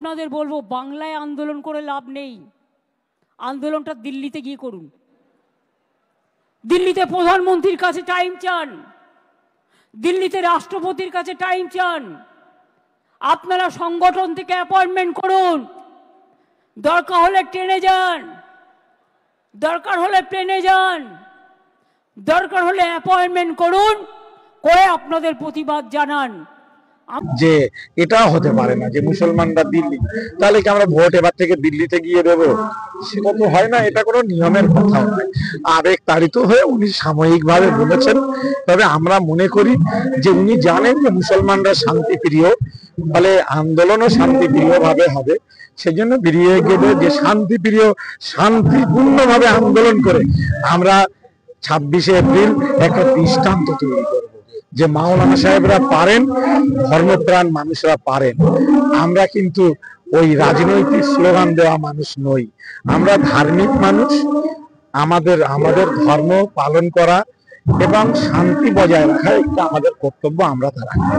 আপনাদের বলবো, বাংলায় আন্দোলন করে লাভ নেই, আন্দোলনটা দিল্লিতে গিয়ে করুন। দিল্লিতে প্রধানমন্ত্রীর কাছে টাইম চান, দিল্লিতে রাষ্ট্রপতির কাছে টাইম চান। আপনারা সংগঠন থেকে অ্যাপয়েন্টমেন্ট করুন, দরকার হলে ট্রেনে যান, দরকার হলে প্লেনে যান, দরকার হলে অ্যাপয়েন্টমেন্ট করুন, করে আপনাদের প্রতিবাদ জানান। যে এটা হতে পারে না যে মুসলমানরা দিল্লি, তাহলে কি আমরা ভোট এবার থেকে দিল্লিতে গিয়ে দেবো? সেটা তো হয় না, এটা কোনো নিয়মের কথা নয়। আবেগ তাড়িত হয়ে উনি সাময়িকভাবে বলেছেন, তবে আমরা মনে করি যে উনি জানেন যে মুসলমানরা শান্তিপ্রিয়, ফলে আন্দোলনও শান্তিপ্রিয় ভাবে হবে। সেজন্য বেরিয়ে গেলে যে শান্তিপূর্ণভাবে আন্দোলন করে আমরা 26শে এপ্রিল একটা দৃষ্টান্ত তৈরি করব যে মাওলানা সাহেবরা পারেন, ধর্মপ্রাণ মানুষরা পারেন। আমরা কিন্তু ওই রাজনৈতিক স্লোগান দেওয়া মানুষ নই, আমরা ধার্মিক মানুষ। আমাদের ধর্ম পালন করা এবং শান্তি বজায় রাখা একটা আমাদের কর্তব্য, আমরা তা রাখি।